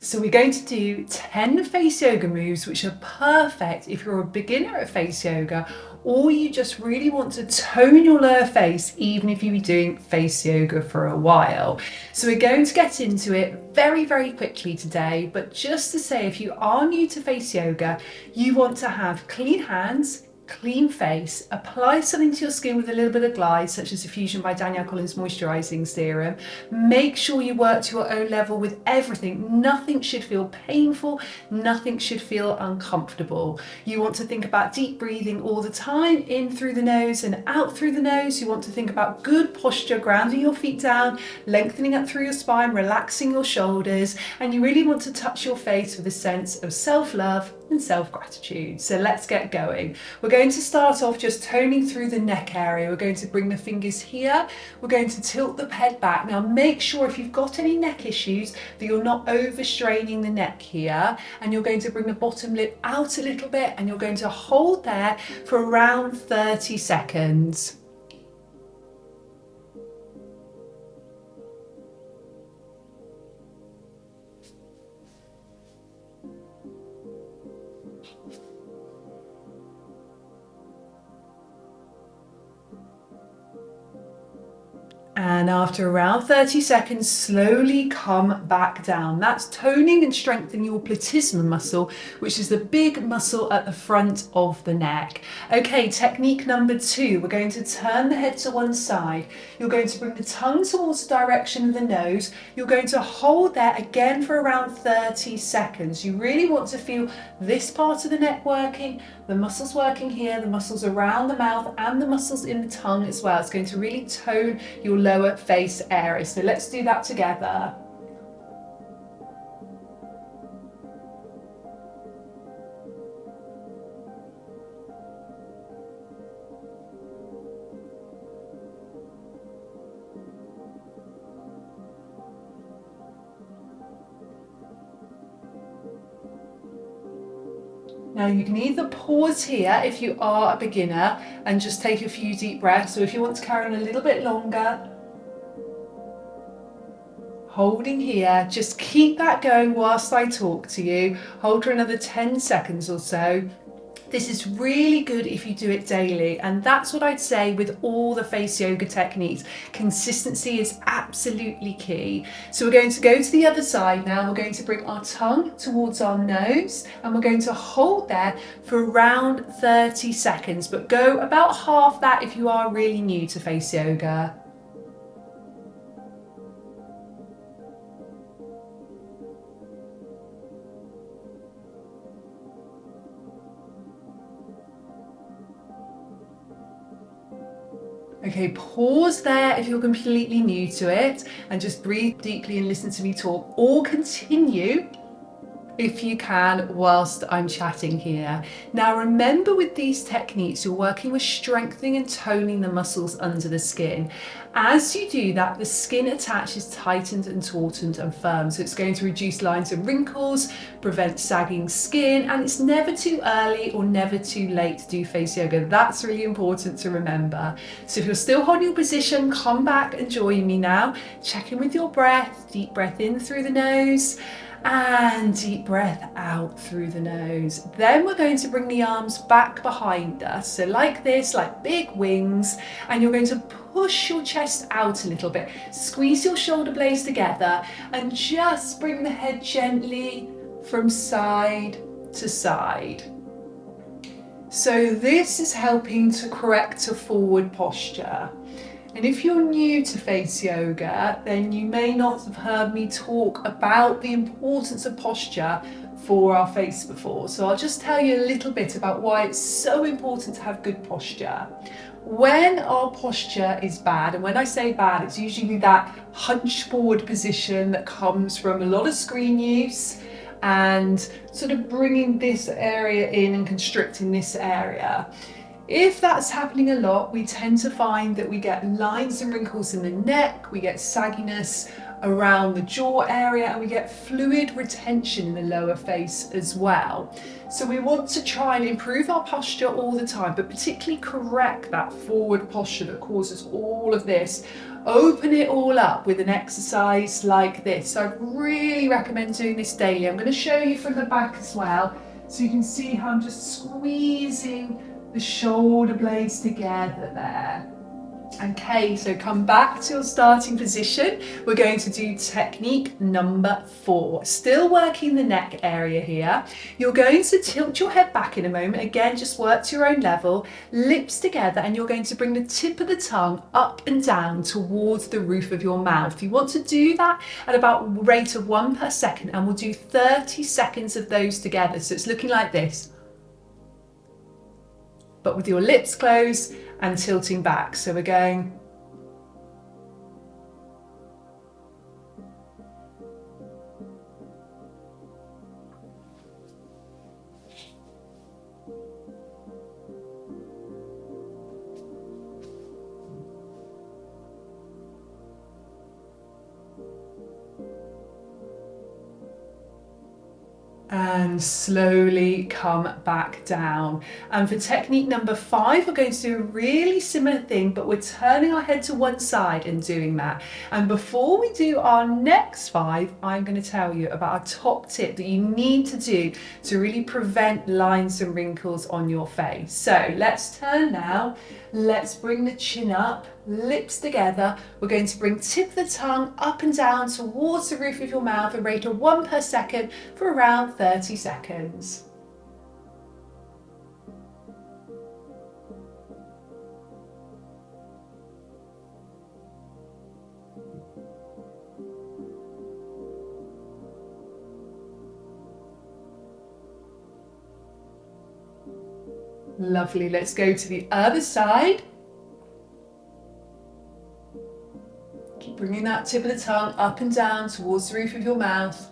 So we're going to do 10 face yoga moves which are perfect if you're a beginner at face yoga or you just really want to tone your lower face even if you've been doing face yoga for a while. So we're going to get into it very quickly today, but just to say, if you are new to face yoga, you want to have clean hands, clean face, apply something to your skin with a little bit of glide, such as Diffusion by Danielle Collins Moisturising Serum. Make sure you work to your own level with everything. Nothing should feel painful, nothing should feel uncomfortable. You want to think about deep breathing all the time, in through the nose and out through the nose. You want to think about good posture, grounding your feet down, lengthening up through your spine, relaxing your shoulders, and you really want to touch your face with a sense of self-love and self-gratitude. So let's get going. We're going to start off just toning through the neck area. We're going to bring the fingers here. We're going to tilt the head back. Now make sure if you've got any neck issues that you're not overstraining the neck here, and you're going to bring the bottom lip out a little bit and you're going to hold there for around 30 seconds. And after around 30 seconds, slowly come back down. That's toning and strengthening your platysma muscle, which is the big muscle at the front of the neck. Okay, technique number 2, we're going to turn the head to one side. You're going to bring the tongue towards the direction of the nose. You're going to hold there again for around 30 seconds. You really want to feel this part of the neck working, the muscles working here, the muscles around the mouth and the muscles in the tongue as well. It's going to really tone your lower face area. So let's do that together. Now you can either pause here if you are a beginner and just take a few deep breaths, or if you want to carry on a little bit longer, holding here, just keep that going whilst I talk to you. Hold for another 10 seconds or so. This is really good if you do it daily, and that's what I'd say with all the face yoga techniques. Consistency is absolutely key. So we're going to go to the other side now. We're going to bring our tongue towards our nose and we're going to hold there for around 30 seconds, but go about half that if you are really new to face yoga. Okay, pause there if you're completely new to it and just breathe deeply and listen to me talk, or continue if you can whilst I'm chatting here. Now remember, with these techniques you're working with strengthening and toning the muscles under the skin. As you do that, the skin attaches tightened and tautened and firm, so it's going to reduce lines and wrinkles, prevent sagging skin, and it's never too early or never too late to do face yoga. That's really important to remember. So if you're still holding your position, come back and join me now. Check in with your breath. Deep breath in through the nose and deep breath out through the nose. Then we're going to bring the arms back behind us, so like this, like big wings, and you're going to push your chest out a little bit. Squeeze your shoulder blades together and just bring the head gently from side to side. So this is helping to correct a forward posture. And if you're new to face yoga, then you may not have heard me talk about the importance of posture for our face before. So I'll just tell you a little bit about why it's so important to have good posture. When our posture is bad, and when I say bad, it's usually that hunched forward position that comes from a lot of screen use and sort of bringing this area in and constricting this area. If that's happening a lot, we tend to find that we get lines and wrinkles in the neck, we get sagginess around the jaw area, and we get fluid retention in the lower face as well. So we want to try and improve our posture all the time, but particularly correct that forward posture that causes all of this open it all up with an exercise like this. So I really recommend doing this daily. I'm going to show you from the back as well, so you can see how I'm just squeezing the shoulder blades together there. Okay, so come back to your starting position. We're going to do technique number 4. Still working the neck area here. You're going to tilt your head back in a moment. Again, just work to your own level, lips together, and you're going to bring the tip of the tongue up and down towards the roof of your mouth. You want to do that at about a rate of 1 per second, and we'll do 30 seconds of those together. So it's looking like this, but with your lips closed and tilting back. So we're going. And slowly come back down. And for technique number 5, we're going to do a really similar thing, but we're turning our head to one side and doing that. And before we do our next 5, I'm going to tell you about a top tip that you need to do to really prevent lines and wrinkles on your face. So let's turn now. Let's bring the chin up, lips together. We're going to bring tip of the tongue up and down towards the roof of your mouth, a rate of 1 per second for around 30 seconds. Lovely, let's go to the other side. Keep bringing that tip of the tongue up and down towards the roof of your mouth.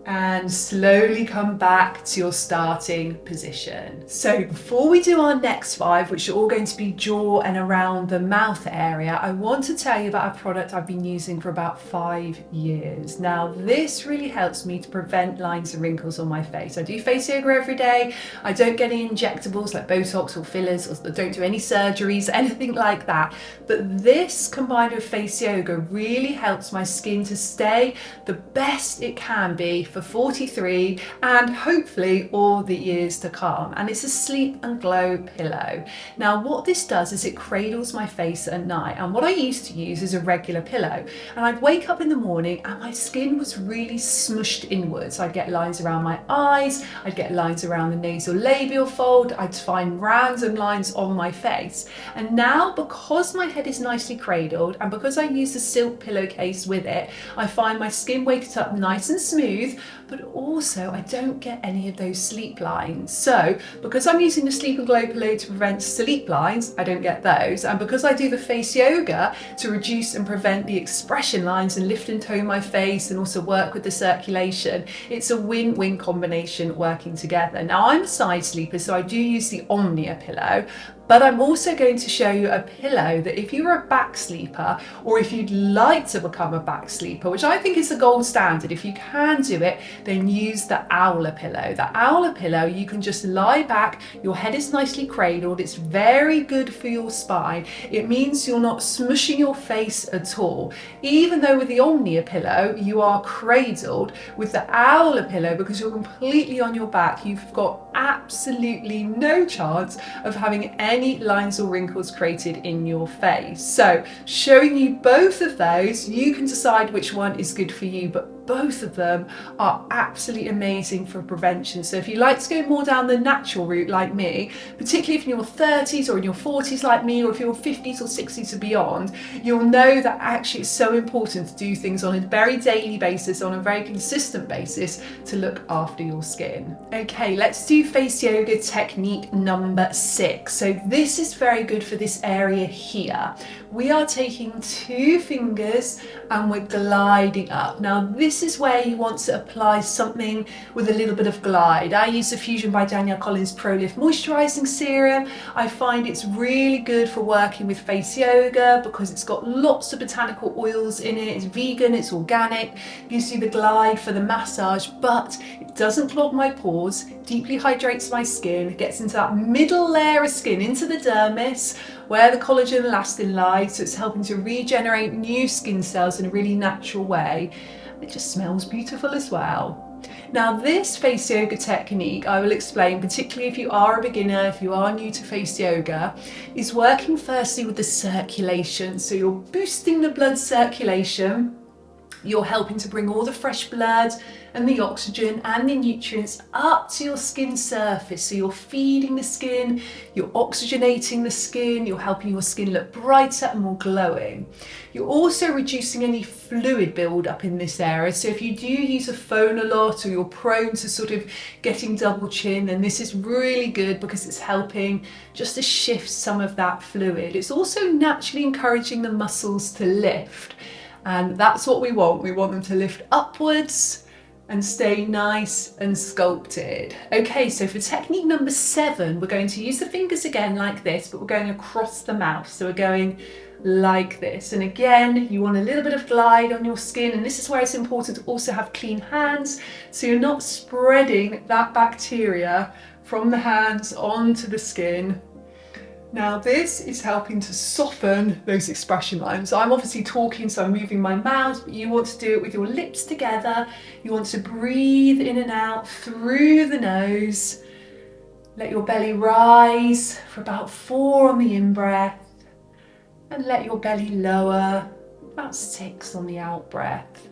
And slowly come back to your starting position. So before we do our next 5, which are all going to be jaw and around the mouth area, I want to tell you about a product I've been using for about 5 years. Now, this really helps me to prevent lines and wrinkles on my face. I do face yoga every day. I don't get any injectables like Botox or fillers, or don't do any surgeries, anything like that. But this combined with face yoga really helps my skin to stay the best it can be for 43 and hopefully all the years to come. And it's a sleep and glow pillow. Now what this does is it cradles my face at night, and what I used to use is a regular pillow, and I'd wake up in the morning and my skin was really smushed inwards. I'd get lines around my eyes, I'd get lines around the nasal labial fold, I'd find random lines on my face. And now, because my head is nicely cradled and because I use a silk pillowcase with it, I find my skin wakes up nice and smooth, but also I don't get any of those sleep lines. So because I'm using the sleep and glow pillow to prevent sleep lines, I don't get those. And because I do the face yoga to reduce and prevent the expression lines and lift and tone my face and also work with the circulation, it's a win-win combination working together. Now I'm a side sleeper, so I do use the Omnia pillow, but I'm also going to show you a pillow that if you're a back sleeper, or if you'd like to become a back sleeper, which I think is the gold standard, if you can do it, then use the Owler pillow. The Owler pillow, you can just lie back, your head is nicely cradled, it's very good for your spine. It means you're not smushing your face at all. Even though with the Omnia pillow, you are cradled, with the Owler pillow, because you're completely on your back, you've got absolutely no chance of having any lines or wrinkles created in your face. So showing you both of those, you can decide which one is good for you, but both of them are absolutely amazing for prevention. So if you like to go more down the natural route like me, particularly if you're in your 30s or in your 40s like me, or if you're 50s or 60s or beyond, you'll know that actually it's so important to do things on a very daily basis, on a very consistent basis, to look after your skin. Okay, let's do face yoga technique number 6. So this is very good for this area here. We are taking 2 fingers and we're gliding up. Now this this is where you want to apply something with a little bit of glide. I use the Fusion by Danielle Collins Pro Lift Moisturising Serum. I find it's really good for working with FaceYoga because it's got lots of botanical oils in it. It's vegan, it's organic, gives you the glide for the massage, but it doesn't clog my pores, deeply hydrates my skin, gets into that middle layer of skin, into the dermis, where the collagen and elastin lies, so it's helping to regenerate new skin cells in a really natural way. It just smells beautiful as well. Now this face yoga technique, I will explain, particularly if you are a beginner, if you are new to face yoga, is working firstly with the circulation. So you're boosting the blood circulation, you're helping to bring all the fresh blood and the oxygen and the nutrients up to your skin surface. So you're feeding the skin, you're oxygenating the skin, you're helping your skin look brighter and more glowing. You're also reducing any fluid buildup in this area. So if you do use a phone a lot or you're prone to sort of getting double chin, then this is really good because it's helping just to shift some of that fluid. It's also naturally encouraging the muscles to lift. And that's what we want. We want them to lift upwards and stay nice and sculpted. Okay, so for technique number 7, we're going to use the fingers again like this, but we're going across the mouth. So we're going like this. And again, you want a little bit of glide on your skin. And this is where it's important to also have clean hands. So you're not spreading that bacteria from the hands onto the skin. Now this is helping to soften those expression lines. I'm obviously talking, so I'm moving my mouth, but you want to do it with your lips together. You want to breathe in and out through the nose. Let your belly rise for about 4 on the in-breath, and let your belly lower, about 6 on the out-breath.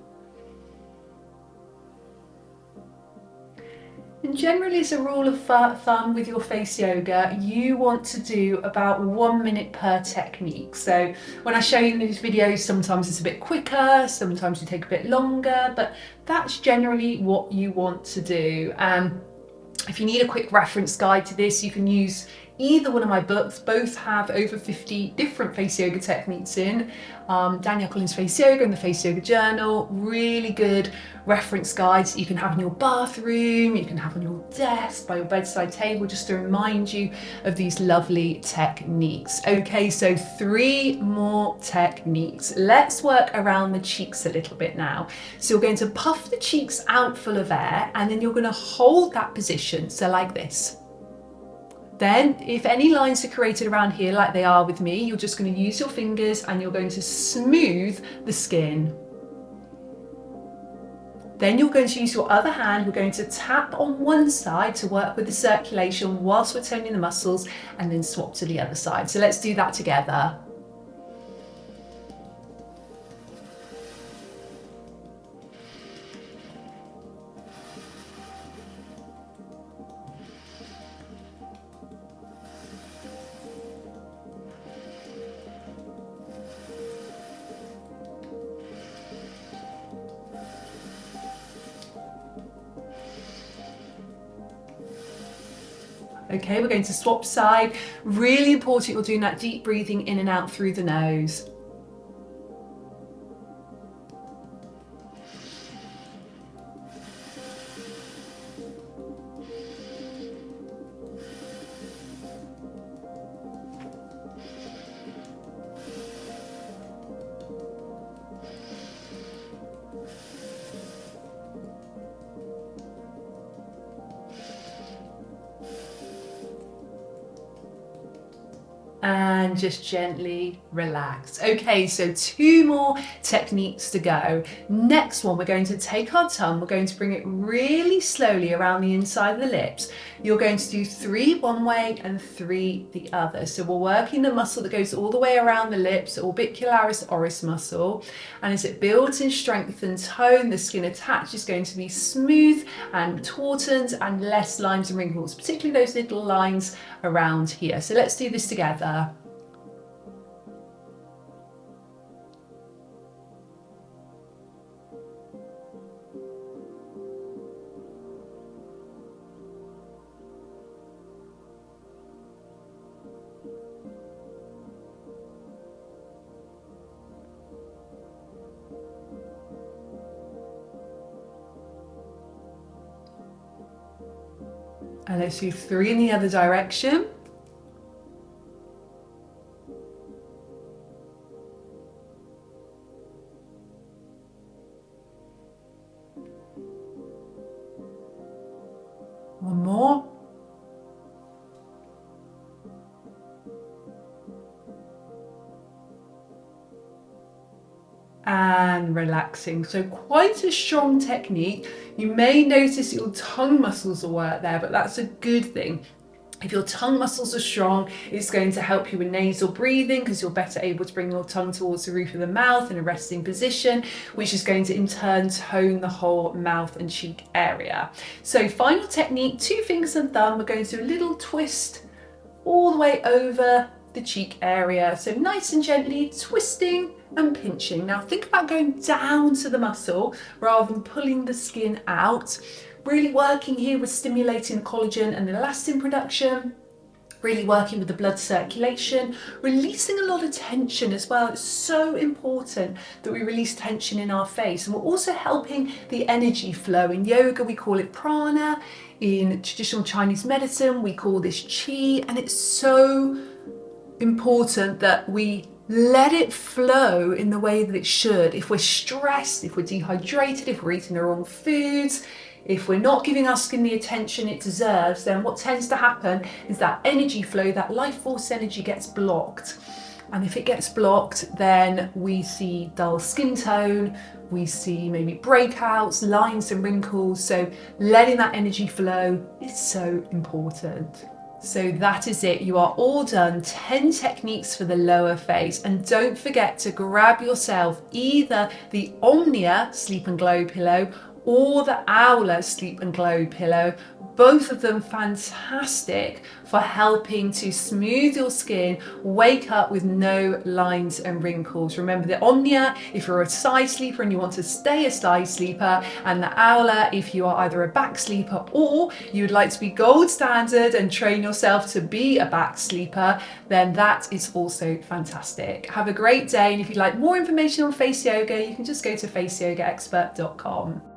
And generally, as a rule of thumb with your face yoga, you want to do about 1 minute per technique. So when I show you in these videos, sometimes it's a bit quicker, sometimes you take a bit longer, but that's generally what you want to do. If you need a quick reference guide to this, you can use either one of my books. Both have over 50 different face yoga techniques in. Danielle Collins Face Yoga and the Face Yoga Journal, really good reference guides you can have in your bathroom, you can have on your desk, by your bedside table, just to remind you of these lovely techniques. Okay, so 3 more techniques. Let's work around the cheeks a little bit now. So you're going to puff the cheeks out full of air, and then you're going to hold that position, so like this. Then, if any lines are created around here like they are with me, you're just going to use your fingers and you're going to smooth the skin. Then you're going to use your other hand, we're going to tap on one side to work with the circulation whilst we're toning the muscles, and then swap to the other side. So let's do that together. Okay, we're going to swap side. Really important you're doing that deep breathing in and out through the nose. And just gently relax. Okay, so 2 more techniques to go. Next one, we're going to take our tongue, we're going to bring it really slowly around the inside of the lips. You're going to do 3 one way and 3 the other. So we're working the muscle that goes all the way around the lips, orbicularis oris muscle. And as it builds in strength and tone, the skin attached is going to be smooth and tautened and less lines and wrinkles, particularly those little lines around here. So let's do this together. And let's do 3 in the other direction. One more. And relaxing. So quite a strong technique. You may notice your tongue muscles will work there, but that's a good thing. If your tongue muscles are strong, it's going to help you with nasal breathing because you're better able to bring your tongue towards the roof of the mouth in a resting position, which is going to in turn tone the whole mouth and cheek area. So final technique, 2 fingers and thumb, we're going to do a little twist all the way over the cheek area. So nice and gently twisting and pinching. Now think about going down to the muscle rather than pulling the skin out. Really working here with stimulating the collagen and elastin production, really working with the blood circulation, releasing a lot of tension as well. It's so important that we release tension in our face, and we're also helping the energy flow. In yoga we call it prana, in traditional Chinese medicine we call this qi, and it's so important that we let it flow in the way that it should. If we're stressed, if we're dehydrated, if we're eating the wrong foods, if we're not giving our skin the attention it deserves, then what tends to happen is that energy flow, that life force energy gets blocked. And if it gets blocked, then we see dull skin tone, we see maybe breakouts, lines and wrinkles. So letting that energy flow is so important. So that is it. You are all done. 10 techniques for the lower face. And don't forget to grab yourself either the Omnia Sleep and Glow pillow or the Owler Sleep and Glow pillow. Both of them fantastic for helping to smooth your skin, wake up with no lines and wrinkles. Remember the Omnia if you're a side sleeper and you want to stay a side sleeper, and the Owler if you are either a back sleeper or you would like to be gold standard and train yourself to be a back sleeper, then that is also fantastic. Have a great day, and if you'd like more information on Face Yoga, you can just go to FaceYogaExpert.com.